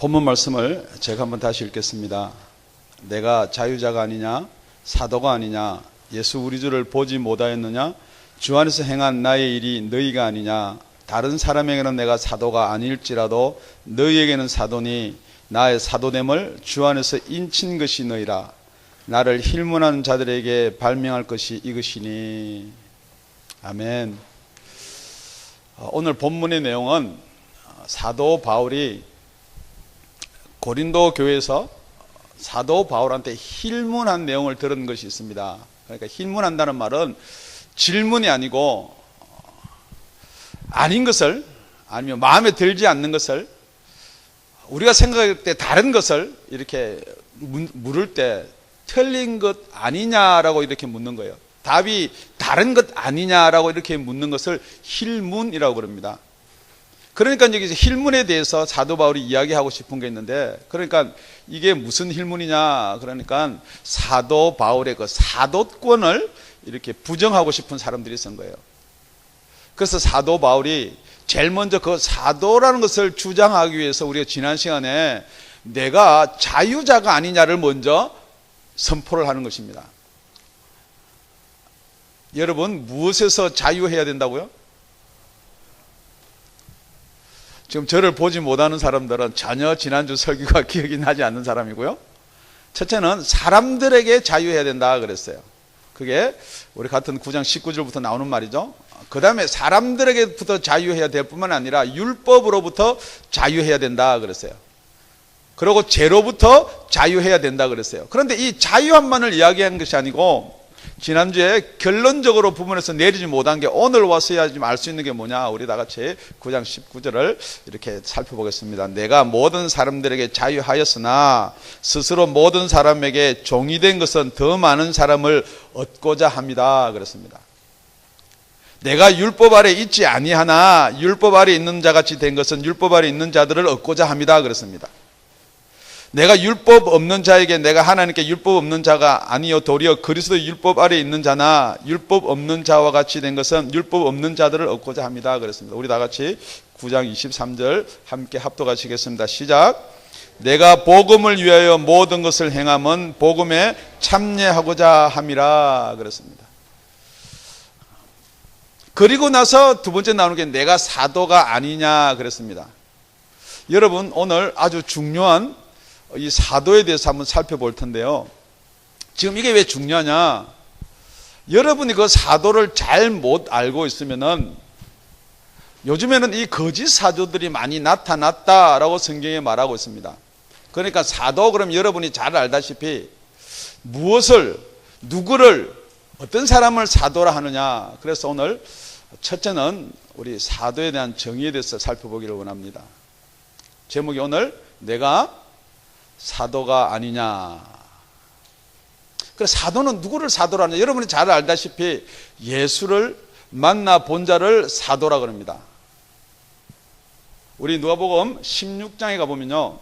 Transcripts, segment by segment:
본문 말씀을 제가 한번 다시 읽겠습니다. 내가 자유자가 아니냐, 사도가 아니냐, 예수 우리 주를 보지 못하였느냐, 주 안에서 행한 나의 일이 너희가 아니냐, 다른 사람에게는 내가 사도가 아닐지라도 너희에게는 사도니 나의 사도됨을 주 안에서 인친 것이 너희라. 나를 힐문하는 자들에게 발명할 것이 이것이니. 아멘. 오늘 본문의 내용은 사도 바울이 고린도 교회에서 사도 바울한테 힐문한 내용을 들은 것이 있습니다. 그러니까 힐문한다는 말은 질문이 아니고 아닌 것을, 아니면 마음에 들지 않는 것을, 우리가 생각할 때 다른 것을 이렇게 물을 때 틀린 것 아니냐라고 이렇게 묻는 거예요. 답이 다른 것 아니냐라고 이렇게 묻는 것을 힐문이라고 그럽니다. 그러니까 여기서 힐문에 대해서 사도 바울이 이야기하고 싶은 게 있는데, 그러니까 이게 무슨 힐문이냐, 그러니까 사도 바울의 그 사도권을 이렇게 부정하고 싶은 사람들이 있은 거예요. 그래서 사도 바울이 제일 먼저 그 사도라는 것을 주장하기 위해서 우리가 지난 시간에 내가 자유자가 아니냐를 먼저 선포를 하는 것입니다. 여러분, 무엇에서 자유해야 된다고요? 지금 저를 보지 못하는 사람들은 전혀 지난주 설교가 기억이 나지 않는 사람이고요. 첫째는 사람들에게 자유해야 된다 그랬어요. 그게 우리 같은 9장 19절부터 나오는 말이죠. 그 다음에 사람들에게부터 자유해야 될 뿐만 아니라 율법으로부터 자유해야 된다 그랬어요. 그리고 죄로부터 자유해야 된다 그랬어요. 그런데 이 자유함만을 이야기하는 것이 아니고, 지난주에 결론적으로 부분에서 내리지 못한 게 오늘 와서야 좀 알 수 있는 게 뭐냐, 우리 다 같이 9장 19절을 이렇게 살펴보겠습니다. 내가 모든 사람들에게 자유하였으나 스스로 모든 사람에게 종이 된 것은 더 많은 사람을 얻고자 합니다 그랬습니다. 내가 율법 아래 있지 아니하나 율법 아래 있는 자같이 된 것은 율법 아래 있는 자들을 얻고자 합니다 그랬습니다. 내가 율법 없는 자에게 내가 하나님께 율법 없는 자가 아니요 도리어 그리스도 율법 아래 있는 자나 율법 없는 자와 같이 된 것은 율법 없는 자들을 얻고자 합니다 그랬습니다. 우리 다 같이 9장 23절 함께 합독하시겠습니다. 시작. 내가 복음을 위하여 모든 것을 행함은 복음에 참여하고자 함이라 그랬습니다. 그리고 나서 두 번째 나오는 게 내가 사도가 아니냐 그랬습니다. 여러분, 오늘 아주 중요한 이 사도에 대해서 한번 살펴볼 텐데요. 지금 이게 왜 중요하냐? 여러분이 그 사도를 잘 못 알고 있으면은, 요즘에는 이 거짓 사도들이 많이 나타났다라고 성경에 말하고 있습니다. 그러니까 사도, 그럼 여러분이 잘 알다시피 무엇을, 누구를, 어떤 사람을 사도라 하느냐. 그래서 오늘 첫째는 우리 사도에 대한 정의에 대해서 살펴보기를 원합니다. 제목이 오늘 내가 사도가 아니냐. 그래서 사도는 누구를 사도로 하느냐. 여러분이 잘 알다시피 예수를 만나 본 자를 사도라 그럽니다. 우리 누가복음 16장에 가보면요,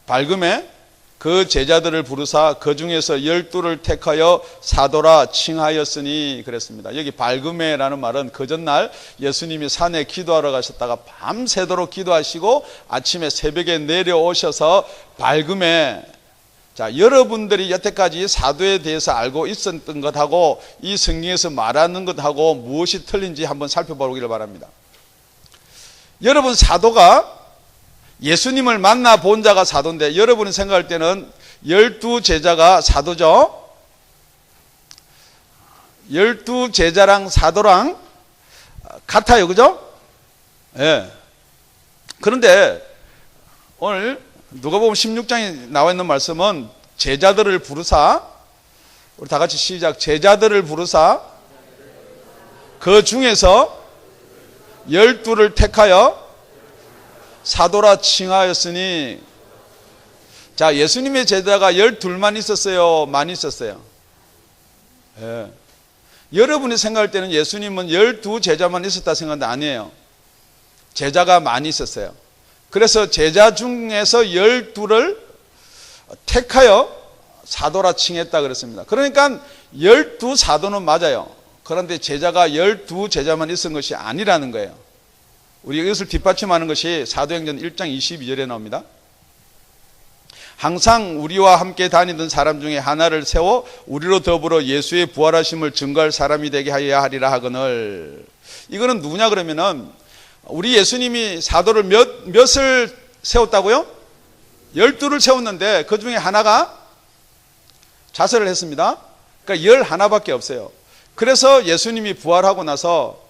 밝음에 그 제자들을 부르사 그 중에서 12를 택하여 사도라 칭하였으니 그랬습니다. 여기 밝음에라는 말은 그 전날 예수님이 산에 기도하러 가셨다가 밤새도록 기도하시고 아침에 새벽에 내려오셔서 밝음에, 자, 여러분들이 여태까지 사도에 대해서 알고 있었던 것하고 이 성경에서 말하는 것하고 무엇이 틀린지 한번 살펴보기를 바랍니다. 여러분, 사도가 예수님을 만나 본 자가 사도인데, 여러분이 생각할 때는 12제자가 사도죠. 12제자랑 사도랑 같아요. 그죠? 예. 그런데 오늘 누가복음 16장에 나와 있는 말씀은 제자들을 부르사, 우리 다 같이 시작. 제자들을 부르사 그 중에서 12를 택하여 사도라 칭하였으니. 자, 예수님의 제자가 12만 있었어요? 많이 있었어요? 예. 여러분이 생각할 때는 예수님은 12제자만 있었다 생각하는데 아니에요. 제자가 많이 있었어요. 그래서 제자 중에서 12를 택하여 사도라 칭했다 그랬습니다. 그러니까 12사도는 맞아요. 그런데 제자가 12제자만 있은 것이 아니라는 거예요. 우리 이것을 뒷받침하는 것이 사도행전 1장 22절에 나옵니다. 항상 우리와 함께 다니던 사람 중에 하나를 세워 우리로 더불어 예수의 부활하심을 증거할 사람이 되게 하여야 하리라 하거늘. 이거는 누구냐 그러면은 우리 예수님이 사도를 몇을 세웠다고요? 12를 세웠는데 그 중에 하나가 자살을 했습니다. 그러니까 11밖에 없어요. 그래서 예수님이 부활하고 나서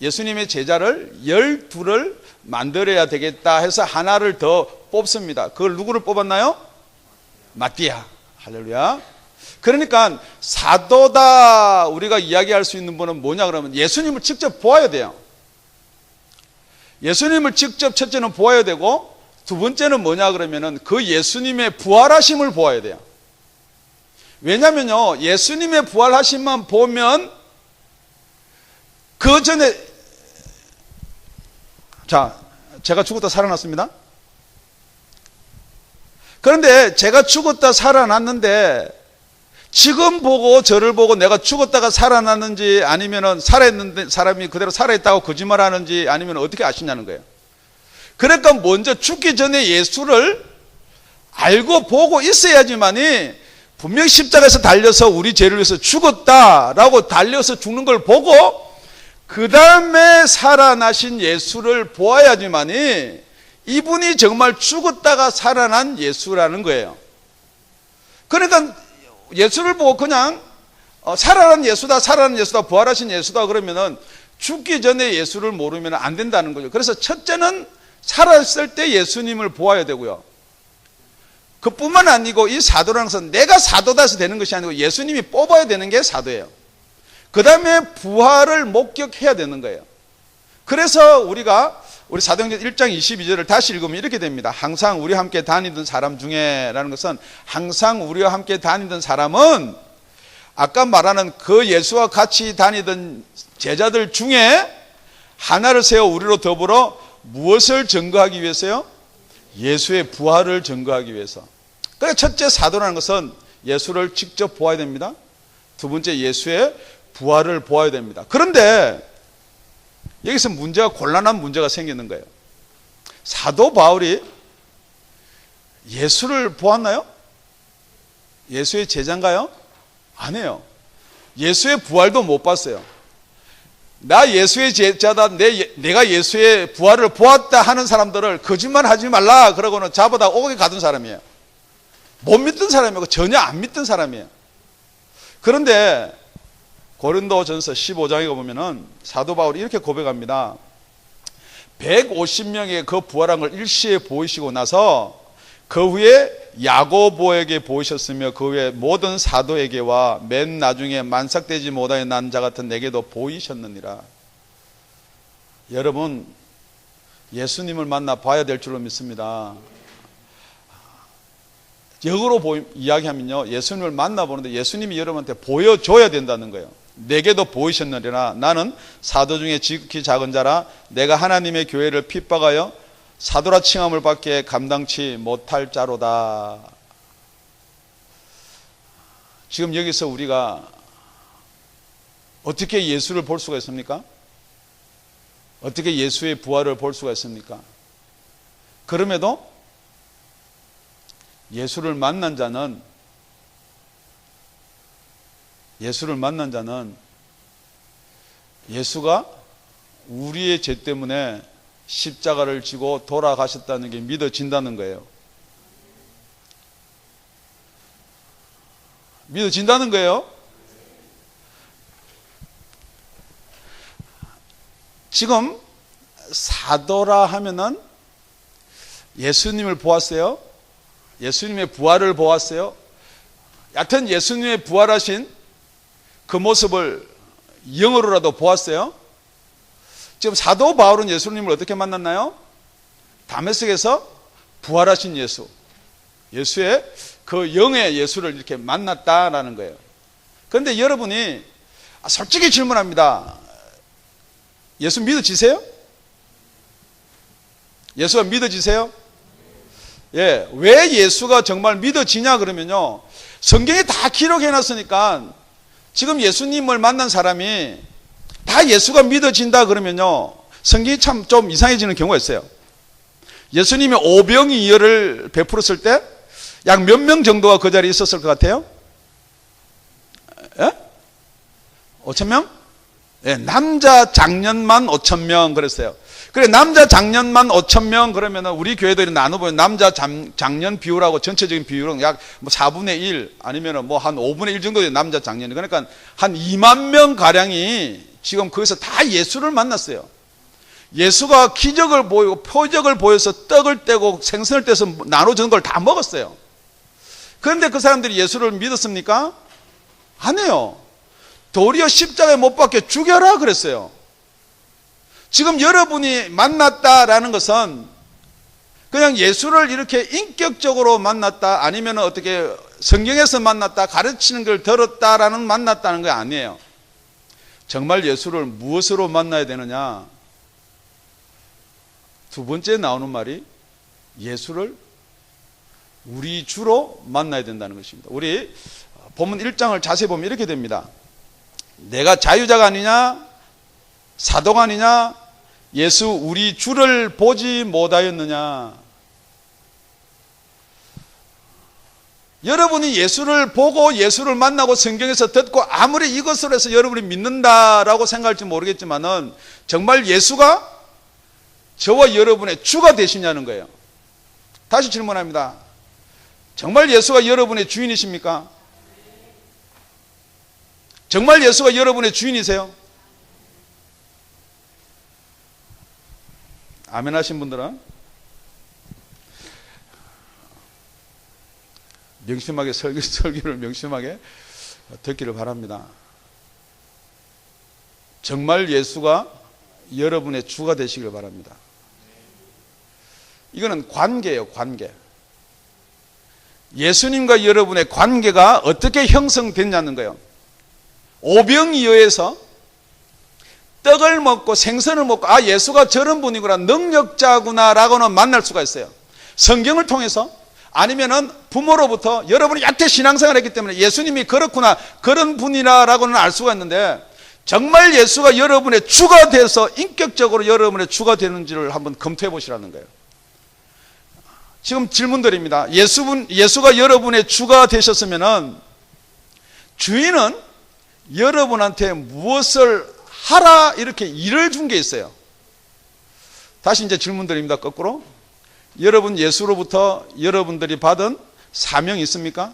예수님의 제자를 12를 만들어야 되겠다 해서 하나를 더 뽑습니다. 그걸 누구를 뽑았나요? 마띠아. 할렐루야. 그러니까 사도다 우리가 이야기할 수 있는 분은 뭐냐 그러면 예수님을 직접 보아야 돼요. 예수님을 직접 첫째는 보아야 되고 두 번째는 뭐냐 그러면은 그 예수님의 부활하심을 보아야 돼요. 왜냐면요, 예수님의 부활하심만 보면 그 전에 제가 죽었다 살아났습니다. 그런데 제가 죽었다 살아났는데 지금 보고 저를 보고 내가 죽었다가 살아났는지 아니면은 살아있는데 사람이 그대로 살아있다고 거짓말하는지 아니면 어떻게 아시냐는 거예요. 그러니까 먼저 죽기 전에 예수를 알고 보고 있어야지만이 분명히 십자가에서 달려서 우리 죄를 위해서 죽었다라고 달려서 죽는 걸 보고 그 다음에 살아나신 예수를 보아야지만이 이분이 정말 죽었다가 살아난 예수라는 거예요. 그러니까 예수를 보고 그냥 살아난 예수다, 살아난 예수다, 부활하신 예수다 그러면은 죽기 전에 예수를 모르면 안 된다는 거죠. 그래서 첫째는 살았을 때 예수님을 보아야 되고요. 그뿐만 아니고 이 사도라는 것은 내가 사도다 해서 되는 것이 아니고 예수님이 뽑아야 되는 게 사도예요. 그 다음에 부활을 목격해야 되는 거예요. 그래서 우리 사도행전 1장 22절을 다시 읽으면 이렇게 됩니다. 항상 우리와 함께 다니던 사람 중에 라는 것은 항상 우리와 함께 다니던 사람은 아까 말하는 그 예수와 같이 다니던 제자들 중에 하나를 세워 우리로 더불어 무엇을 증거하기 위해서요? 예수의 부활을 증거하기 위해서. 그러니까 첫째 사도라는 것은 예수를 직접 보아야 됩니다. 두 번째 예수의 부활을 보아야 됩니다. 그런데 여기서 곤란한 문제가 생기는 거예요. 사도 바울이 예수를 보았나요? 예수의 제자인가요? 아니에요. 예수의 부활도 못 봤어요. 나 예수의 제자다, 내가 예수의 부활을 보았다 하는 사람들을 거짓말 하지 말라 그러고는 잡아다 옥에 가둔 사람이에요. 못 믿던 사람이고 전혀 안 믿던 사람이에요. 그런데 고린도전서 15장에 보면은 사도 바울이 이렇게 고백합니다. 150명의 그 부활한 걸 일시에 보이시고 나서 그 후에 야고보에게 보이셨으며 그 후에 모든 사도에게와 맨 나중에 만삭되지 못하여 난 자 같은 내게도 보이셨느니라. 여러분 예수님을 만나 봐야 될 줄로 믿습니다. 역으로 이야기하면요, 예수님을 만나보는데 예수님이 여러분한테 보여줘야 된다는 거예요. 내게도 보이셨느니라. 나는 사도 중에 지극히 작은 자라 내가 하나님의 교회를 핍박하여 사도라 칭함을 받기에 감당치 못할 자로다. 지금 여기서 우리가 어떻게 예수를 볼 수가 있습니까? 어떻게 예수의 부활을 볼 수가 있습니까? 그럼에도 예수를 만난 자는 예수가 우리의 죄 때문에 십자가를 지고 돌아가셨다는 게 믿어진다는 거예요. 믿어진다는 거예요. 지금 사도라 하면은 예수님을 보았어요. 예수님의 부활을 보았어요. 여하튼 예수님의 부활하신 그 모습을 영어로라도 보았어요. 지금 사도 바울은 예수님을 어떻게 만났나요? 다메섹에서 부활하신 예수, 예수의 그 영의 예수를 이렇게 만났다라는 거예요. 그런데 여러분이 솔직히 질문합니다. 예수 믿어지세요? 예수가 믿어지세요? 예, 왜 예수가 정말 믿어지냐 그러면요, 성경에 다 기록해 놨으니까 지금 예수님을 만난 사람이 다 예수가 믿어진다 그러면요, 성경이 참 좀 이상해지는 경우가 있어요. 예수님이 오병이어를 베풀었을 때 약 몇 명 정도가 그 자리에 있었을 것 같아요? 5,000명? 예, 남자 장년만 5,000명 그랬어요. 그래, 남자 장년만 5,000명 그러면 우리 교회들이 나눠보면 남자 장년 비율하고 전체적인 비율은 약 4분의 1 아니면 뭐 한 5분의 1 정도 되는 남자 장년이, 그러니까 한 2만 명 가량이 지금 거기서 다 예수를 만났어요. 예수가 기적을 보이고 표적을 보여서 떡을 떼고 생선을 떼서 나눠주는 걸 다 먹었어요. 그런데 그 사람들이 예수를 믿었습니까? 아니에요. 도리어 십자가에 못 박혀 죽여라 그랬어요. 지금 여러분이 만났다라는 것은 그냥 예수를 이렇게 인격적으로 만났다, 아니면 어떻게 성경에서 만났다, 가르치는 걸 들었다라는 만났다는 거 아니에요. 정말 예수를 무엇으로 만나야 되느냐? 두 번째 나오는 말이 예수를 우리 주로 만나야 된다는 것입니다. 우리 본문 1장을 자세히 보면 이렇게 됩니다. 내가 자유자가 아니냐? 사도가 아니냐? 예수 우리 주를 보지 못하였느냐? 여러분이 예수를 보고 예수를 만나고 성경에서 듣고 아무리 이것으로 해서 여러분이 믿는다라고 생각할지 모르겠지만은 정말 예수가 저와 여러분의 주가 되시냐는 거예요. 다시 질문합니다. 정말 예수가 여러분의 주인이십니까? 정말 예수가 여러분의 주인이세요? 아멘 하신 분들은 명심하게 설교를 명심하게 듣기를 바랍니다. 정말 예수가 여러분의 주가 되시길 바랍니다. 이거는 관계예요, 관계. 예수님과 여러분의 관계가 어떻게 형성됐냐는 거예요. 오병이어에서 떡을 먹고 생선을 먹고 아, 예수가 저런 분이구나, 능력자구나 라고는 만날 수가 있어요. 성경을 통해서, 아니면은 부모로부터 여러분이 약태 신앙생활을 했기 때문에 예수님이 그렇구나, 그런 분이라고는 알 수가 있는데, 정말 예수가 여러분의 주가 돼서 인격적으로 여러분의 주가 되는지를 한번 검토해 보시라는 거예요. 지금 질문드립니다. 예수가 여러분의 주가 되셨으면은 주인은 여러분한테 무엇을 하라 이렇게 일을 준 게 있어요. 다시 이제 질문드립니다. 거꾸로. 여러분 예수로부터 여러분들이 받은 사명이 있습니까?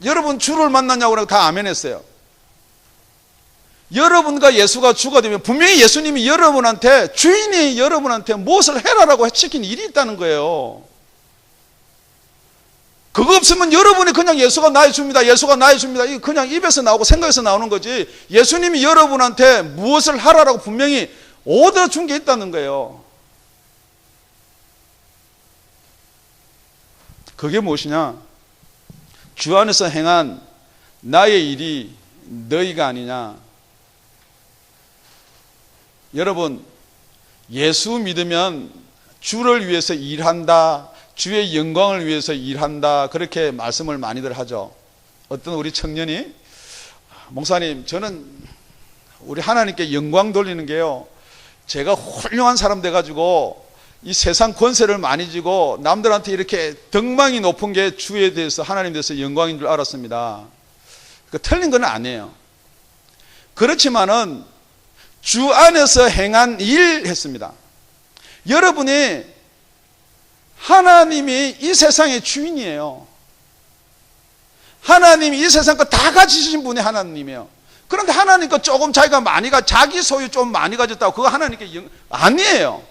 여러분 주를 만났냐고 그러고 다 아멘 했어요. 여러분과 예수가 주가 되면 분명히 예수님이 여러분한테, 주인이 여러분한테 무엇을 해라라고 시킨 일이 있다는 거예요. 그거 없으면 여러분이 그냥 예수가 나의 주입니다, 예수가 나의 주입니다, 이게 그냥 입에서 나오고 생각에서 나오는 거지, 예수님이 여러분한테 무엇을 하라라고 분명히 오더 준 게 있다는 거예요. 그게 무엇이냐? 주 안에서 행한 나의 일이 너희가 아니냐? 여러분, 예수 믿으면 주를 위해서 일한다, 주의 영광을 위해서 일한다, 그렇게 말씀을 많이들 하죠. 어떤 우리 청년이, 목사님 저는 우리 하나님께 영광 돌리는 게요, 제가 훌륭한 사람 돼가지고 이 세상 권세를 많이 쥐고 남들한테 이렇게 덕망이 높은 게 주에 대해서, 하나님에 대해서 영광인 줄 알았습니다. 틀린 건 아니에요. 그렇지만은 주 안에서 행한 일 했습니다. 여러분이, 하나님이 이 세상의 주인이에요. 하나님이 이 세상 거 다 가지신 분이 하나님이에요. 그런데 하나님 거 조금 자기가 많이 자기 소유 좀 많이 가졌다고 그거 하나님께 아니에요.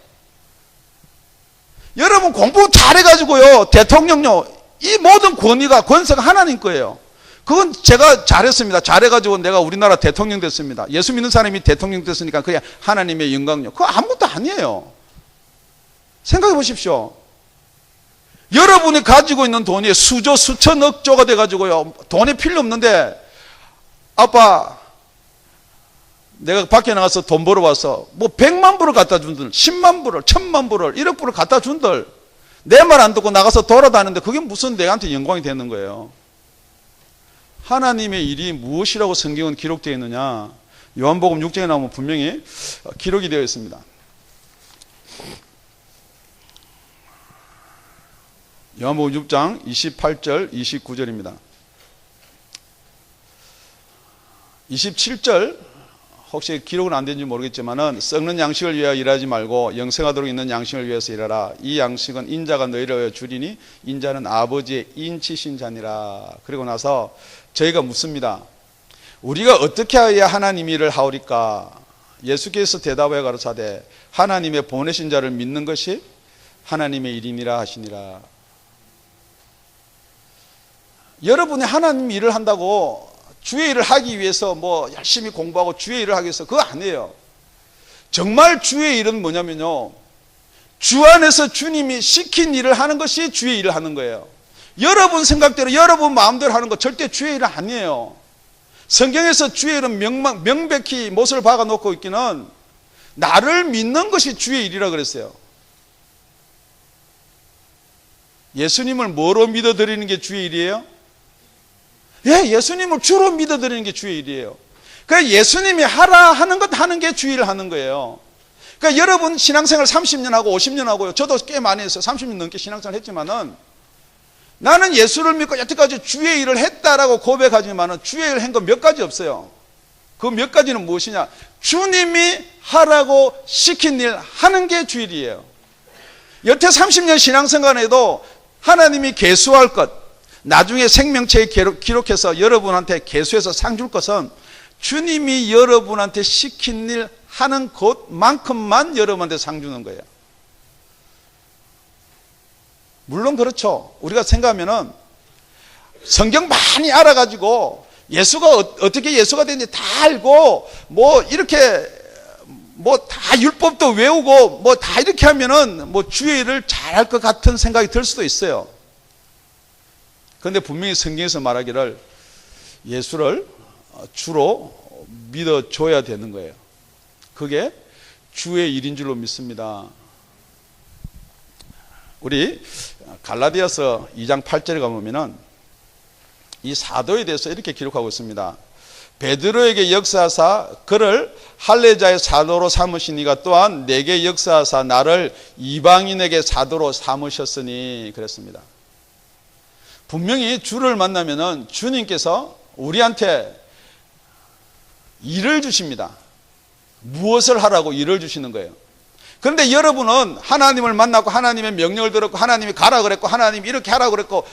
여러분 공부 잘해가지고요, 대통령요, 이 모든 권세가 하나님 거예요. 그건 제가 잘했습니다. 잘해가지고 내가 우리나라 대통령 됐습니다. 예수 믿는 사람이 대통령 됐으니까 그냥 하나님의 영광요. 그거 아무것도 아니에요. 생각해 보십시오. 여러분이 가지고 있는 돈이 수조, 수천억 조가 돼가지고요, 돈이 필요 없는데, 아빠, 내가 밖에 나가서 돈 벌어와서 뭐 100만 불을 갖다 준들, 10만 불을, 1000만 불을, 1억 불을 갖다 준들, 내 말 안 듣고 나가서 돌아다니는데 그게 무슨 내한테 영광이 되는 거예요. 하나님의 일이 무엇이라고 성경은 기록되어 있느냐? 요한복음 6장에 나오면 분명히 기록이 되어 있습니다. 요한복음 6장 28절 29절입니다. 27절 혹시 기록은 안 된지 모르겠지만은 썩는 양식을 위하여 일하지 말고 영생하도록 있는 양식을 위해서 일하라. 이 양식은 인자가 너희를 위하여 주리니 인자는 아버지의 인치신 자니라. 그리고 나서 저희가 묻습니다. 우리가 어떻게 하여야 하나님 일을 하오리까? 예수께서 대답하여 가로사대 하나님의 보내신 자를 믿는 것이 하나님의 일이니라 하시니라. 여러분이 하나님 일을 한다고 주의 일을 하기 위해서 뭐 열심히 공부하고 주의 일을 하기 위해서 그거 아니에요. 정말 주의 일은 뭐냐면요, 주 안에서 주님이 시킨 일을 하는 것이 주의 일을 하는 거예요. 여러분 생각대로 여러분 마음대로 하는 거 절대 주의 일은 아니에요. 성경에서 주의 일은 명백히 못을 박아놓고 있기는 나를 믿는 것이 주의 일이라 그랬어요. 예수님을 뭐로 믿어드리는 게 주의 일이에요? 예, 예수님을 주로 믿어드리는 게 주의 일이에요. 그러니까 예수님이 하라 하는 것 하는 게 주의 일을 하는 거예요. 그러니까 여러분 신앙생활 30년 하고 50년 하고요. 저도 꽤 많이 했어요. 30년 넘게 신앙생활 했지만은 나는 예수를 믿고 여태까지 주의 일을 했다라고 고백하지만은 주의 일을 한 거 몇 가지 없어요. 그 몇 가지는 무엇이냐? 주님이 하라고 시킨 일 하는 게 주의 일이에요. 여태 30년 신앙생활에도 하나님이 계수할 것, 나중에 생명체에 기록해서 여러분한테 계수해서 상 줄 것은 주님이 여러분한테 시킨 일 하는 것만큼만 여러분한테 상 주는 거예요. 물론 그렇죠. 우리가 생각하면은 성경 많이 알아가지고 예수가 어떻게 예수가 되는지 다 알고 뭐 이렇게 뭐 다 율법도 외우고 뭐 다 이렇게 하면은 뭐 주의 일을 잘할 것 같은 생각이 들 수도 있어요. 그런데 분명히 성경에서 말하기를 예수를 주로 믿어줘야 되는 거예요. 그게 주의 일인 줄로 믿습니다. 우리 갈라디아서 2장 8절에 가보면은 이 사도에 대해서 이렇게 기록하고 있습니다. 베드로에게 역사하사 그를 할례자의 사도로 삼으시니가 또한 내게 역사하사 나를 이방인에게 사도로 삼으셨으니 그랬습니다. 분명히 주를 만나면은 주님께서 우리한테 일을 주십니다. 무엇을 하라고 일을 주시는 거예요. 그런데 여러분은 하나님을 만나고 하나님의 명령을 들었고 하나님이 가라 그랬고 하나님이 이렇게 하라 그랬고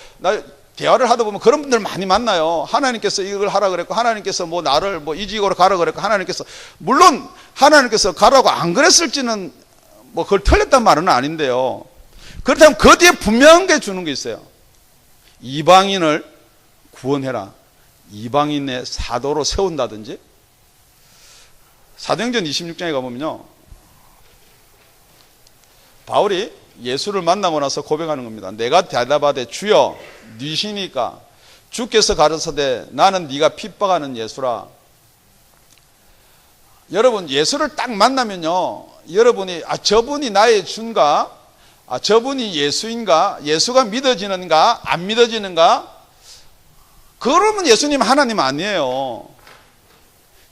대화를 하다 보면 그런 분들 많이 만나요. 하나님께서 이걸 하라 그랬고 하나님께서 뭐 나를 뭐 이 지역으로 가라 그랬고 하나님께서 물론 하나님께서 가라고 안 그랬을지는 뭐 그걸 틀렸단 말은 아닌데요. 그렇다면 그 뒤에 분명한 게 주는 게 있어요. 이방인을 구원해라. 이방인의 사도로 세운다든지. 사도행전 26장에 가보면요, 바울이 예수를 만나고 나서 고백하는 겁니다. 내가 대답하되 주여 니시니까 주께서 가르쳐되 나는 네가 핍박하는 예수라. 여러분 예수를 딱 만나면요, 여러분이 저분이 나의 주인가, 저분이 예수인가, 예수가 믿어지는가 안 믿어지는가, 그러면 예수님 하나님 아니에요.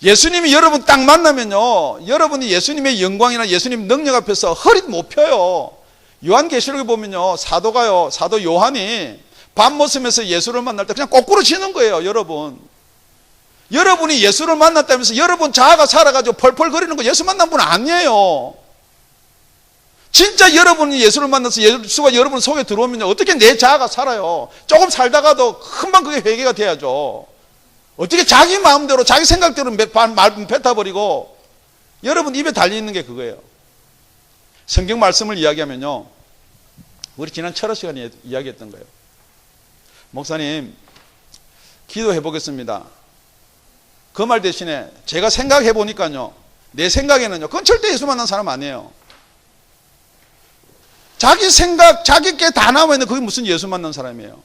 예수님이 여러분 딱 만나면요, 여러분이 예수님의 영광이나 예수님 능력 앞에서 허리 못 펴요. 요한계시록에 보면요, 사도 요한이 밤모섬에서 예수를 만날 때 그냥 거꾸로 지는 거예요. 여러분이 예수를 만났다면서 여러분 자아가 살아가지고 펄펄 거리는 거 예수 만난 분 아니에요. 진짜 여러분이 예수를 만나서 예수가 여러분 속에 들어오면요, 어떻게 내 자아가 살아요? 조금 살다가도 금방 그게 회개가 돼야죠. 어떻게 자기 마음대로 자기 생각대로 말 뱉어버리고 여러분 입에 달려있는 게 그거예요. 성경 말씀을 이야기하면요, 우리 지난 철학 시간에 이야기했던 거예요. 목사님 기도해 보겠습니다. 그 말 대신에 제가 생각해 보니까요, 내 생각에는요, 그건 절대 예수 만난 사람 아니에요. 자기 생각 자기께 다 나와 있는 그게 무슨 예수 만난 사람이에요.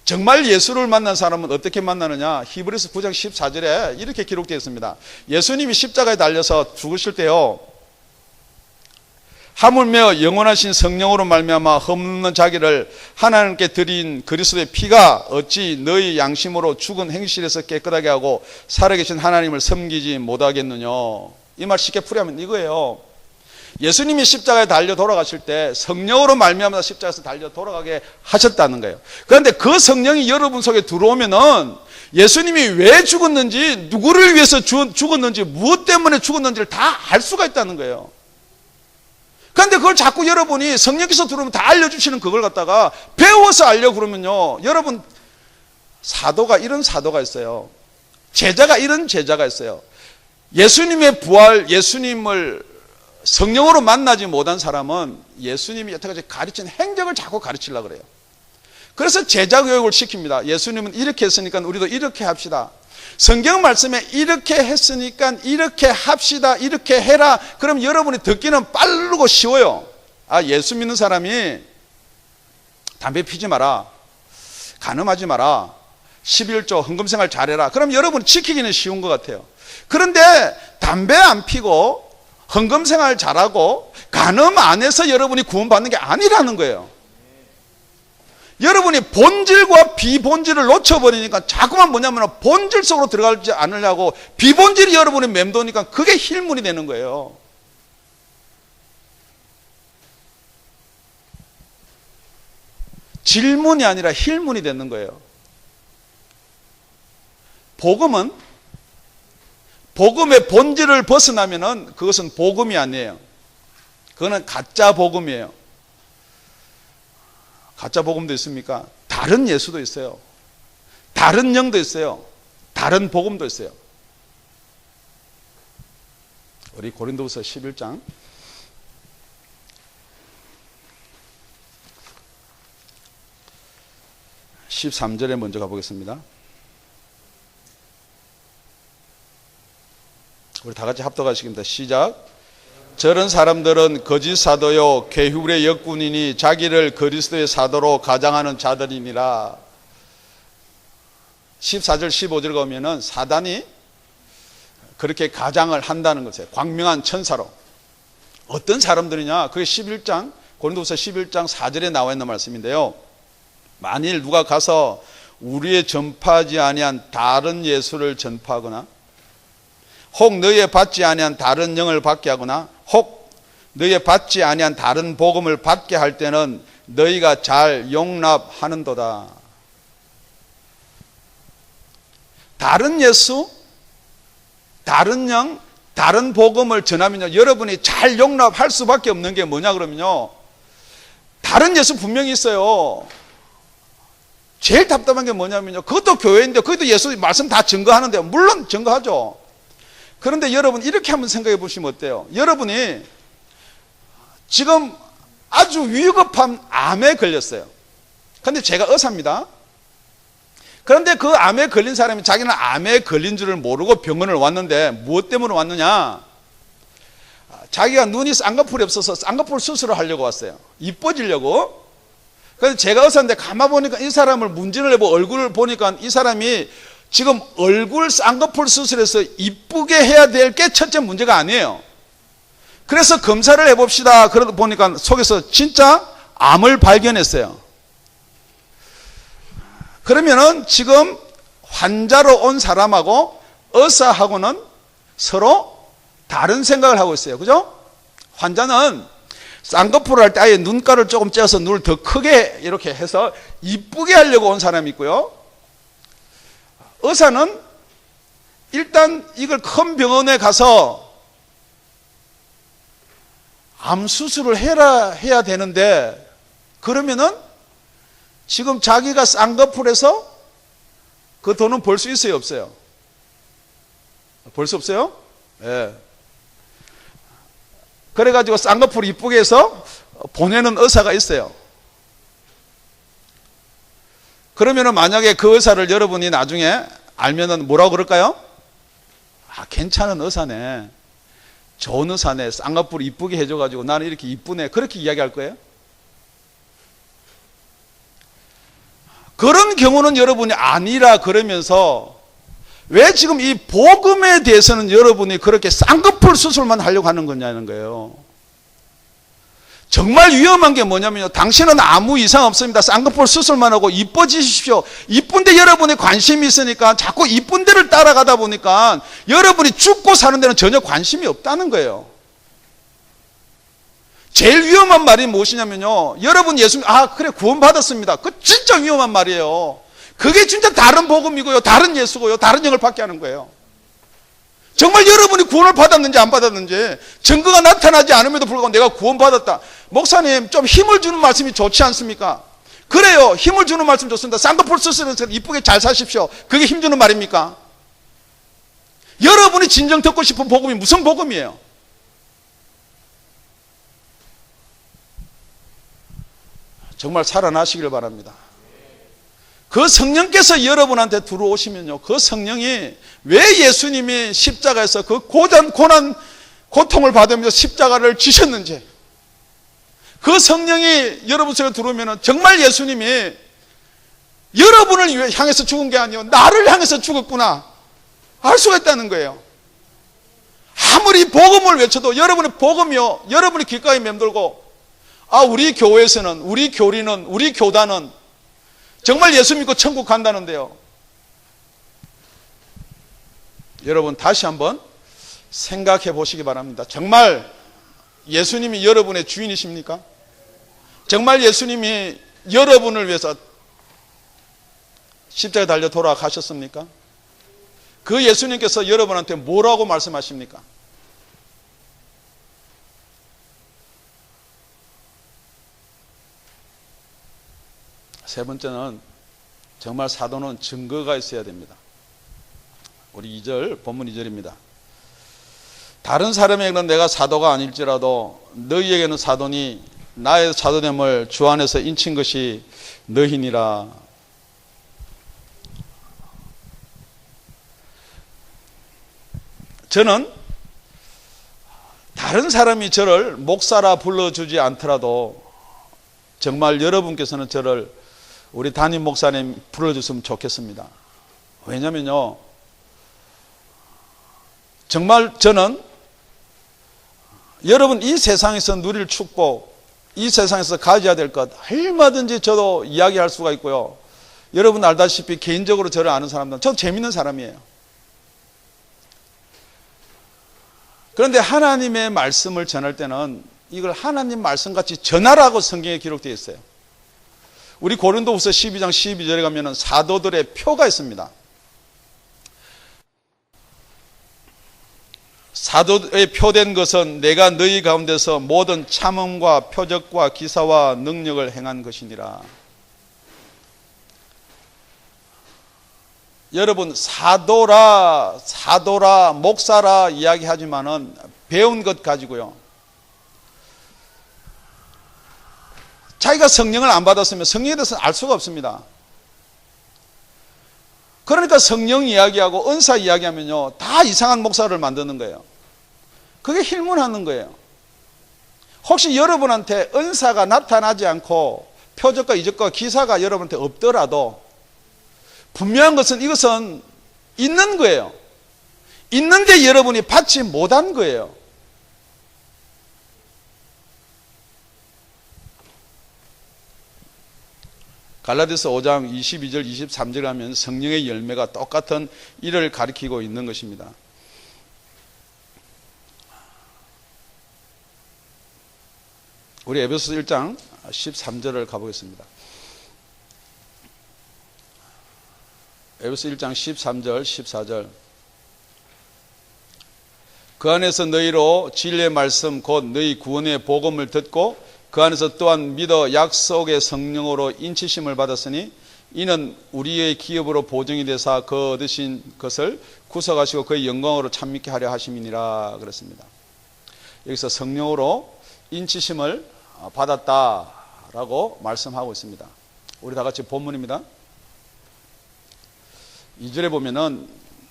정말 예수를 만난 사람은 어떻게 만나느냐? 히브리서 9장 14절에 이렇게 기록되어 있습니다. 예수님이 십자가에 달려서 죽으실 때요, 하물며 영원하신 성령으로 말미암아 흠없는 자기를 하나님께 드린 그리스도의 피가 어찌 너희 양심으로 죽은 행실에서 깨끗하게 하고 살아계신 하나님을 섬기지 못하겠느냐. 이 말 쉽게 풀이하면 이거예요. 예수님이 십자가에 달려 돌아가실 때 성령으로 말미암아 십자가에서 달려 돌아가게 하셨다는 거예요. 그런데 그 성령이 여러분 속에 들어오면은 예수님이 왜 죽었는지, 누구를 위해서 죽었는지, 무엇 때문에 죽었는지를 다 알 수가 있다는 거예요. 그런데 그걸 자꾸 여러분이 성령께서 들어오면 다 알려주시는 그걸 갖다가 배워서 알려 그러면요, 여러분, 이런 사도가 있어요. 제자가 이런 제자가 있어요. 예수님의 부활, 예수님을 성령으로 만나지 못한 사람은 예수님이 여태까지 가르친 행적을 자꾸 가르치려고 그래요. 그래서 제자 교육을 시킵니다. 예수님은 이렇게 했으니까 우리도 이렇게 합시다. 성경 말씀에 이렇게 했으니까 이렇게 합시다, 이렇게 해라. 그럼 여러분이 듣기는 빠르고 쉬워요. 아, 예수 믿는 사람이 담배 피지 마라, 간음하지 마라, 11조 헌금생활 잘해라. 그럼 여러분이 지키기는 쉬운 것 같아요. 그런데 담배 안 피고 헌금생활 잘하고 간음 안 해서 여러분이 구원받는 게 아니라는 거예요. 여러분이 본질과 비본질을 놓쳐버리니까 자꾸만 뭐냐면 본질 속으로 들어가지 않으려고 비본질이 여러분이 맴도니까 그게 힐문이 되는 거예요. 질문이 아니라 힐문이 되는 거예요. 복음의 본질을 벗어나면은 그것은 복음이 아니에요. 그거는 가짜 복음이에요. 가짜 복음도 있습니까? 다른 예수도 있어요. 다른 영도 있어요. 다른 복음도 있어요. 우리 고린도후서 11장 13절에 먼저 가보겠습니다. 우리 다 같이 합독하시겠습니다. 시작. 저런 사람들은 거짓 사도요 괴후의 역군이니 자기를 그리스도의 사도로 가장하는 자들이니라. 14절 15절 가면은 사단이 그렇게 가장을 한다는 것이에요. 광명한 천사로. 어떤 사람들이냐? 그게 11장 고린도후서 11장 4절에 나와 있는 말씀인데요. 만일 누가 가서 우리의 전파하지 아니한 다른 예수를 전파하거나 혹 너희의 받지 아니한 다른 영을 받게 하거나 혹 너희의 받지 아니한 다른 복음을 받게 할 때는 너희가 잘 용납하는도다. 다른 예수, 다른 영, 다른 복음을 전하면요, 여러분이 잘 용납할 수밖에 없는 게 뭐냐 그러면요, 다른 예수 분명히 있어요. 제일 답답한 게 뭐냐면요, 그것도 교회인데 그것도 예수 말씀 다 증거하는데요. 물론 증거하죠. 그런데 여러분 이렇게 한번 생각해 보시면 어때요? 여러분이 지금 아주 위급한 암에 걸렸어요. 그런데 제가 의사입니다. 그런데 그 암에 걸린 사람이 자기는 암에 걸린 줄을 모르고 병원을 왔는데 무엇 때문에 왔느냐? 자기가 눈이 쌍꺼풀이 없어서 쌍꺼풀 수술을 하려고 왔어요. 이뻐지려고. 그래서 제가 의사인데 가만 보니까 이 사람을 문진을 해보고 얼굴을 보니까 이 사람이 지금 얼굴 쌍꺼풀 수술해서 이쁘게 해야 될 게 첫째 문제가 아니에요. 그래서 검사를 해봅시다. 그러다 보니까 속에서 진짜 암을 발견했어요. 그러면은 지금 환자로 온 사람하고 의사하고는 서로 다른 생각을 하고 있어요. 그죠? 환자는 쌍꺼풀을 할 때 아예 눈가를 조금 째서 눈을 더 크게 이렇게 해서 이쁘게 하려고 온 사람이 있고요. 의사는 일단 이걸 큰 병원에 가서 암 수술을 해야 되는데, 그러면은 지금 자기가 쌍꺼풀에서 그 돈은 벌 수 있어요, 없어요? 벌 수 없어요? 예. 네. 그래가지고 쌍꺼풀 이쁘게 해서 보내는 의사가 있어요. 그러면은 만약에 그 의사를 여러분이 나중에 알면은 뭐라고 그럴까요? 아, 괜찮은 의사네. 좋은 의사네. 쌍꺼풀 이쁘게 해줘가지고 나는 이렇게 이쁘네. 그렇게 이야기할 거예요? 그런 경우는 여러분이 아니라 그러면서 왜 지금 이 복음에 대해서는 여러분이 그렇게 쌍꺼풀 수술만 하려고 하는 거냐는 거예요. 정말 위험한 게 뭐냐면요, 당신은 아무 이상 없습니다. 쌍꺼풀 수술만 하고 이뻐지십시오. 이쁜데 여러분의 관심이 있으니까 자꾸 이쁜 데를 따라가다 보니까 여러분이 죽고 사는 데는 전혀 관심이 없다는 거예요. 제일 위험한 말이 무엇이냐면요, 여러분 예수님 그래 구원받았습니다. 그거 진짜 위험한 말이에요. 그게 진짜 다른 복음이고요, 다른 예수고요, 다른 영을 받게 하는 거예요. 정말 여러분이 구원을 받았는지 안 받았는지 증거가 나타나지 않음에도 불구하고 내가 구원받았다. 목사님, 좀 힘을 주는 말씀이 좋지 않습니까? 그래요, 힘을 주는 말씀 좋습니다. 쌍꺼풀 수술해서 이쁘게 잘 사십시오. 그게 힘 주는 말입니까? 여러분이 진정 듣고 싶은 복음이 무슨 복음이에요? 정말 살아나시기를 바랍니다. 그 성령께서 여러분한테 들어오시면요, 그 성령이 왜 예수님이 십자가에서 그 고통을 받으면서 십자가를 지셨는지, 그 성령이 여러분 속에 들어오면 정말 예수님이 여러분을 향해서 죽은 게 아니요, 나를 향해서 죽었구나 알 수가 있다는 거예요. 아무리 복음을 외쳐도 여러분의 복음이요, 여러분이 귓가에 맴돌고 우리 교회에서는, 우리 교리는, 우리 교단은 정말 예수 믿고 천국 간다는데요, 여러분 다시 한번 생각해 보시기 바랍니다. 정말 예수님이 여러분의 주인이십니까? 정말 예수님이 여러분을 위해서 십자가에 달려 돌아가셨습니까? 그 예수님께서 여러분한테 뭐라고 말씀하십니까? 세 번째는 정말 사도는 증거가 있어야 됩니다. 우리 2절, 본문 2절입니다. 다른 사람에게는 내가 사도가 아닐지라도 너희에게는 사도니 나의 사도됨을 주 안에서 인친 것이 너희니라. 저는 다른 사람이 저를 목사라 불러주지 않더라도 정말 여러분께서는 저를 우리 담임 목사님 불러줬으면 좋겠습니다. 왜냐면요, 정말 저는 여러분 이 세상에서 누릴 축복, 이 세상에서 가져야 될 것 얼마든지 저도 이야기할 수가 있고요. 여러분 알다시피 개인적으로 저를 아는 사람들은 저도 재밌는 사람이에요. 그런데 하나님의 말씀을 전할 때는 이걸 하나님 말씀같이 전하라고 성경에 기록되어 있어요. 우리 고린도후서 12장 12절에 가면 사도들의 표가 있습니다. 사도의 표된 것은 내가 너희 가운데서 모든 참음과 표적과 기사와 능력을 행한 것이니라. 여러분 사도라 목사라 이야기하지만은 배운 것 가지고요, 자기가 성령을 안 받았으면 성령에 대해서 알 수가 없습니다. 그러니까 성령 이야기하고 은사 이야기하면요, 다 이상한 목사를 만드는 거예요. 그게 힐문하는 거예요. 혹시 여러분한테 은사가 나타나지 않고 표적과 이적과 기사가 여러분한테 없더라도 분명한 것은 이것은 있는 거예요. 있는데 여러분이 받지 못한 거예요. 갈라디아서 5장 22절 23절 하면 성령의 열매가 똑같은 이를 가리키고 있는 것입니다. 우리 에베소서 1장 13절을 가보겠습니다. 에베소 1장 13절 14절. 그 안에서 너희로 진리의 말씀 곧 너희 구원의 복음을 듣고 그 안에서 또한 믿어 약속의 성령으로 인치심을 받았으니 이는 우리의 기업으로 보증이 되사 그 얻으신 것을 구속하시고 그의 영광으로 참밌게 하려 하심이니라 그랬습니다. 여기서 성령으로 인치심을 받았다라고 말씀하고 있습니다. 우리 다 같이 본문입니다. 2절에 보면은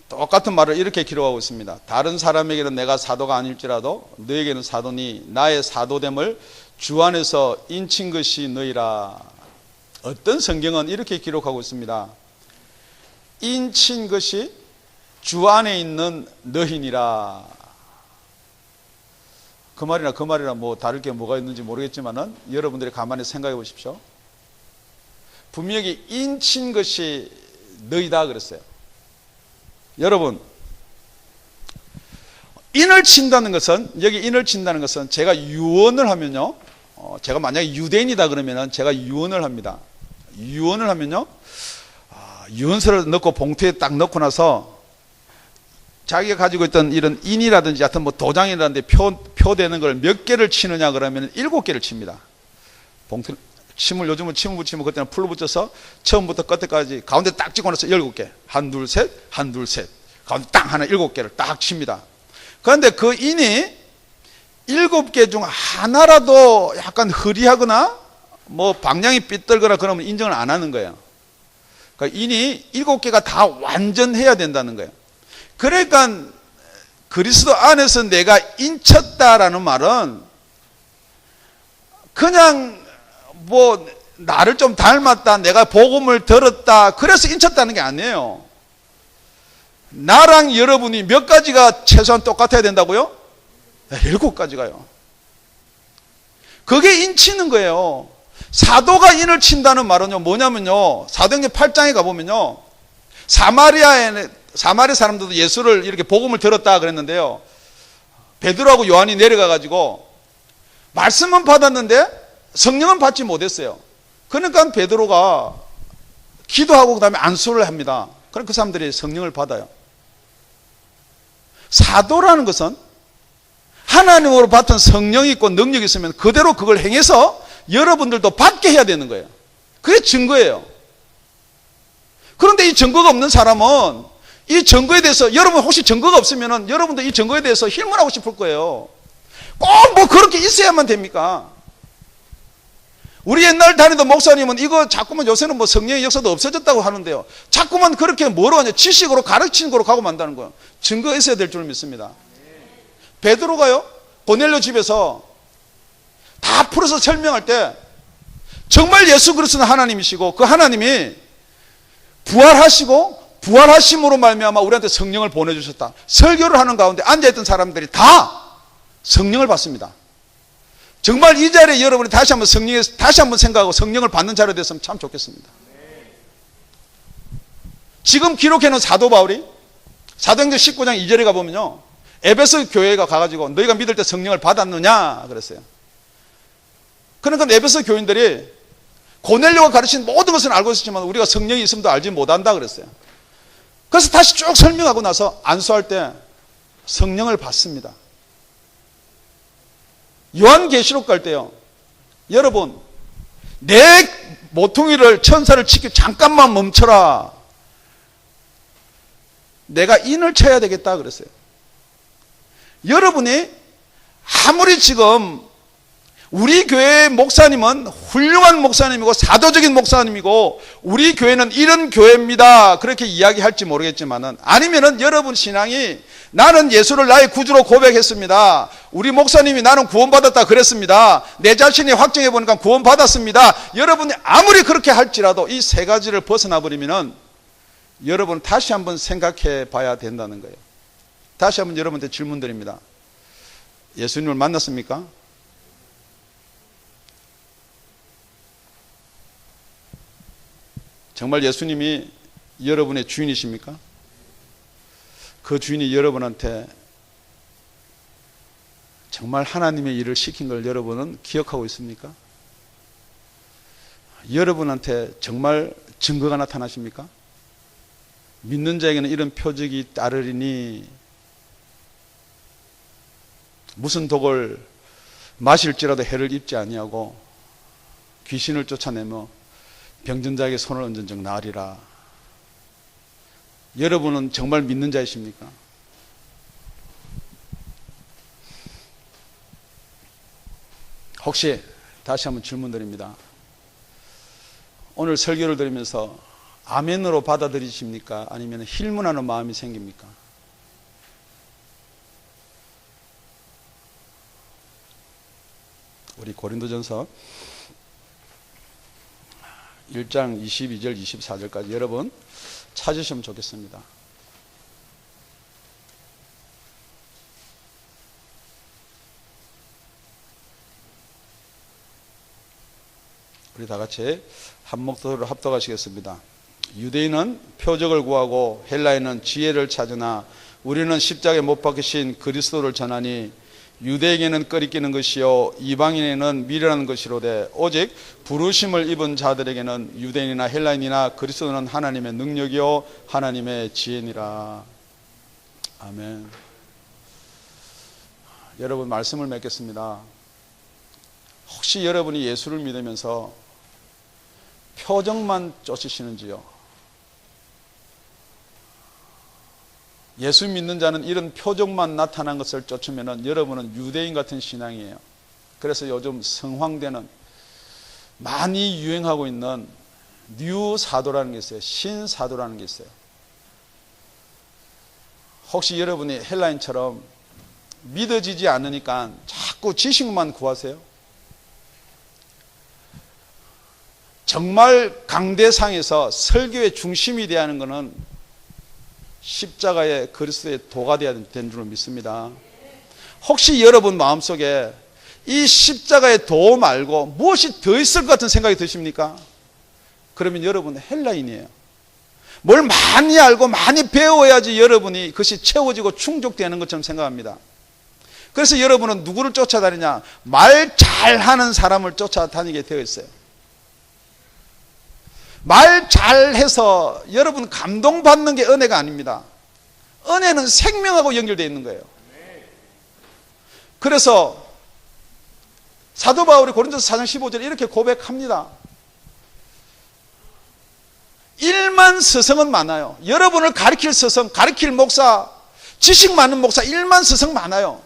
똑같은 말을 이렇게 기록하고 있습니다. 다른 사람에게는 내가 사도가 아닐지라도 너에게는 사도니 나의 사도됨을 주 안에서 인친 것이 너희라. 어떤 성경은 이렇게 기록하고 있습니다. 인친 것이 주 안에 있는 너희니라. 그 말이나 그 말이나 뭐 다를 게 뭐가 있는지 모르겠지만은 여러분들이 가만히 생각해 보십시오. 분명히 인친 것이 너희다 그랬어요. 여러분, 인을 친다는 것은, 여기 인을 친다는 것은 제가 유언을 하면요, 제가 만약에 유대인이다 그러면은 제가 유언을 합니다. 유언을 하면요, 유언서를 넣고 봉투에 딱 넣고 나서 자기가 가지고 있던 이런 인이라든지 하여튼 뭐 도장이라든지 표되는 걸 몇 개를 치느냐 그러면 7개를 칩니다. 봉투, 침을 요즘은 침을 붙이면 그때는 풀로 붙여서 처음부터 끝까지 가운데 딱 찍고 나서 7개. 한, 둘, 셋, 한, 둘, 셋. 가운데 딱 하나 7개를 딱 칩니다. 그런데 그 인이 7개 중 하나라도 약간 흐리하거나 뭐 방향이 삐뚤거나 그러면 인정을 안 하는 거예요. 그러니까 인이 7개가 다 완전해야 된다는 거예요. 그러니까 그리스도 안에서 내가 인쳤다라는 말은 그냥 뭐 나를 좀 닮았다, 내가 복음을 들었다, 그래서 인쳤다는 게 아니에요. 나랑 여러분이 몇 가지가 최소한 똑같아야 된다고요? 7가지가요. 그게 인치는 거예요. 사도가 인을 친다는 말은요, 뭐냐면요, 사도행전 8장에 가보면요, 사마리아 사람들도 예수를 이렇게 복음을 들었다 그랬는데요, 베드로하고 요한이 내려가 가지고 말씀은 받았는데 성령은 받지 못했어요. 그러니까 베드로가 기도하고 그 다음에 안수를 합니다. 그럼 그 사람들이 성령을 받아요. 사도라는 것은 하나님으로 받은 성령이 있고 능력이 있으면 그대로 그걸 행해서 여러분들도 받게 해야 되는 거예요. 그게 증거예요. 그런데 이 증거가 없는 사람은 이 증거에 대해서, 여러분 혹시 증거가 없으면 여러분도 이 증거에 대해서 힐문하고 싶을 거예요. 꼭 뭐 그렇게 있어야만 됩니까? 우리 옛날 다니던 목사님은 이거 자꾸만, 요새는 뭐 성령의 역사도 없어졌다고 하는데요, 자꾸만 그렇게 뭐로 하냐, 지식으로 가르치는 거로 가고 만다는 거예요. 증거 있어야 될 줄 믿습니다. 베드로가요, 고넬료 집에서 다 풀어서 설명할 때 정말 예수 그리스도는 하나님이시고 그 하나님이 부활하시고 부활하심으로 말미암아 우리한테 성령을 보내주셨다, 설교를 하는 가운데 앉아있던 사람들이 다 성령을 받습니다. 정말 이 자리에 여러분이 다시 한번 생각하고 성령을 받는 자리에 됐으면 참 좋겠습니다. 지금 기록해놓은 사도 바울이 사도행전 19장 2절에 가보면요, 에베소 교회가 가가지고 너희가 믿을 때 성령을 받았느냐 그랬어요. 그러니까 에베소 교인들이 고넬료가 가르친 모든 것은 알고 있었지만 우리가 성령이 있음도 알지 못한다 그랬어요. 그래서 다시 쭉 설명하고 나서 안수할 때 성령을 받습니다. 요한계시록 갈 때요, 여러분 내 모퉁이를 천사를 치기 잠깐만 멈춰라, 내가 인을 쳐야 되겠다 그랬어요. 여러분이 아무리 지금 우리 교회의 목사님은 훌륭한 목사님이고 사도적인 목사님이고 우리 교회는 이런 교회입니다 그렇게 이야기할지 모르겠지만은, 아니면은 여러분 신앙이 나는 예수를 나의 구주로 고백했습니다, 우리 목사님이 나는 구원받았다 그랬습니다, 내 자신이 확정해 보니까 구원받았습니다, 여러분이 아무리 그렇게 할지라도 이 세 가지를 벗어나 버리면은 여러분 다시 한번 생각해 봐야 된다는 거예요. 다시 한번 여러분한테 질문 드립니다. 예수님을 만났습니까? 정말 예수님이 여러분의 주인이십니까? 그 주인이 여러분한테 정말 하나님의 일을 시킨 걸 여러분은 기억하고 있습니까? 여러분한테 정말 증거가 나타나십니까? 믿는 자에게는 이런 표적이 따르리니, 무슨 독을 마실지라도 해를 입지 아니하고 귀신을 쫓아내며 병든 자에게 손을 얹은 적 나으리라. 여러분은 정말 믿는 자이십니까? 혹시 다시 한번 질문 드립니다. 오늘 설교를 들으면서 아멘으로 받아들이십니까? 아니면 힐문하는 마음이 생깁니까? 우리 고린도전서 1장 22절 24절까지 여러분 찾으시면 좋겠습니다. 우리 다 같이 한 목소리로 합독하시겠습니다. 유대인은 표적을 구하고 헬라인은 지혜를 찾으나 우리는 십자가에 못 박히신 그리스도를 전하니 유대에게는 꺼리끼는 것이요 이방인에게는 미련한 것이로되 오직 부르심을 입은 자들에게는 유대인이나 헬라인이나 그리스도는 하나님의 능력이요 하나님의 지혜니라. 아멘. 여러분, 말씀을 맺겠습니다. 혹시 여러분이 예수를 믿으면서 표적만 쫓으시는지요? 예수 믿는 자는 이런 표적만 나타난 것을 쫓으면 여러분은 유대인 같은 신앙이에요. 그래서 요즘 성황되는 많이 유행하고 있는 뉴 사도라는 게 있어요. 신사도라는 게 있어요. 혹시 여러분이 헬라인처럼 믿어지지 않으니까 자꾸 지식만 구하세요? 정말 강대상에서 설교의 중심이 되어야 하는 것은 십자가의 그리스도의 도가 되어야 되는 줄로 믿습니다. 혹시 여러분 마음속에 이 십자가의 도 말고 무엇이 더 있을 것 같은 생각이 드십니까? 그러면 여러분 헬라인이에요. 뭘 많이 알고 많이 배워야지 여러분이 그것이 채워지고 충족되는 것처럼 생각합니다. 그래서 여러분은 누구를 쫓아다니냐? 말 잘하는 사람을 쫓아다니게 되어 있어요. 말 잘해서 여러분 감동받는 게 은혜가 아닙니다. 은혜는 생명하고 연결되어 있는 거예요. 그래서 사도 바울이 고린도서 4장 15절에 이렇게 고백합니다. 일만 스승은 많아요. 여러분을 가르칠 스승, 가르칠 목사, 지식 많은 목사, 일만 스승 많아요.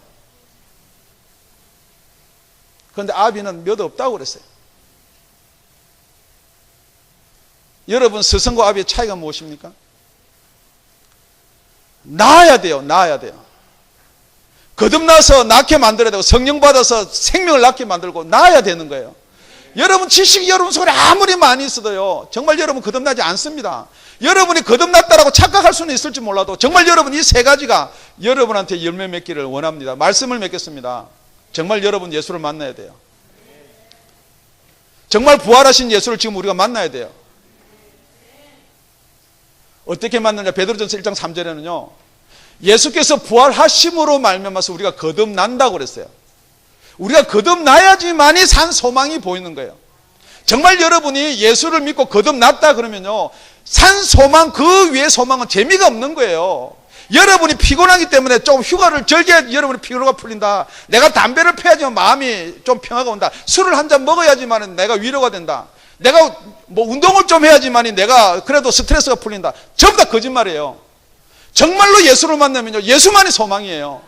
그런데 아비는 몇 없다고 그랬어요. 여러분, 스승과 아비의 차이가 무엇입니까? 낳아야 돼요. 낳아야 돼요. 거듭나서 낳게 만들어야 되고 성령 받아서 생명을 낳게 만들고 낳아야 되는 거예요. 여러분 지식이 여러분 속에 아무리 많이 있어도요, 정말 여러분 거듭나지 않습니다. 여러분이 거듭났다라고 착각할 수는 있을지 몰라도 정말 여러분 이 세 가지가 여러분한테 열매 맺기를 원합니다. 말씀을 맺겠습니다. 정말 여러분 예수를 만나야 돼요. 정말 부활하신 예수를 지금 우리가 만나야 돼요. 어떻게 만나냐? 베드로전서 1장 3절에는요. 예수께서 부활하심으로 말미암아서 우리가 거듭난다고 그랬어요. 우리가 거듭나야지만이 산 소망이 보이는 거예요. 정말 여러분이 예수를 믿고 거듭났다 그러면요, 산 소망 그 위에 소망은 재미가 없는 거예요. 여러분이 피곤하기 때문에 조금 휴가를 즐겨야 여러분이 피로가 풀린다. 내가 담배를 피워야지만 마음이 좀 평화가 온다. 술을 한 잔 먹어야지만 내가 위로가 된다. 내가 뭐 운동을 좀 해야지만 내가 그래도 스트레스가 풀린다. 전부 다 거짓말이에요. 정말로 예수를 만나면요, 예수만이 소망이에요.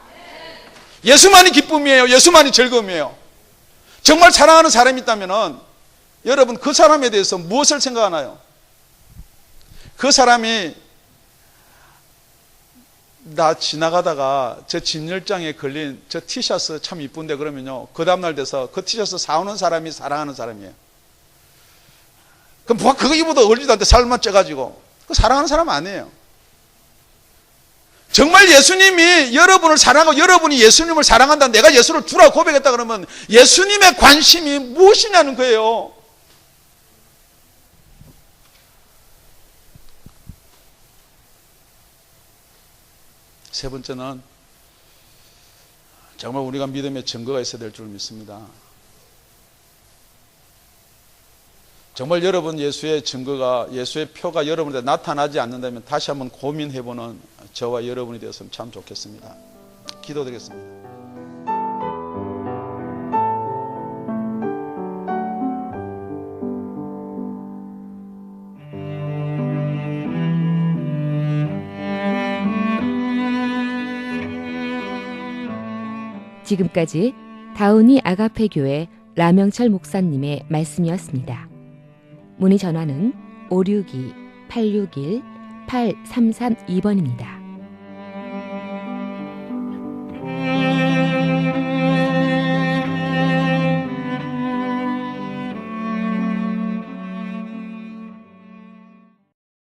예수만이 기쁨이에요. 예수만이 즐거움이에요. 정말 사랑하는 사람이 있다면 여러분 그 사람에 대해서 무엇을 생각하나요? 그 사람이 나 지나가다가 저 진열장에 걸린 저 티셔츠 참 이쁜데 그러면요, 그 다음날 돼서 그 티셔츠 사오는 사람이 사랑하는 사람이에요. 그럼 그거 입어도 어울리지도 않는데 살만 쪄가지고 그 사랑하는 사람 아니에요. 정말 예수님이 여러분을 사랑하고 여러분이 예수님을 사랑한다, 내가 예수를 주라고 고백했다 그러면 예수님의 관심이 무엇이냐는 거예요. 세 번째는 정말 우리가 믿음의 증거가 있어야 될 줄 믿습니다. 정말 여러분 예수의 증거가, 예수의 표가 여러분한테 나타나지 않는다면 다시 한번 고민해보는 저와 여러분이 되었으면 참 좋겠습니다. 기도드리겠습니다. 지금까지 다운이 아가페 교회 라명철 목사님의 말씀이었습니다. 문의 전화는 562-861-8332번입니다.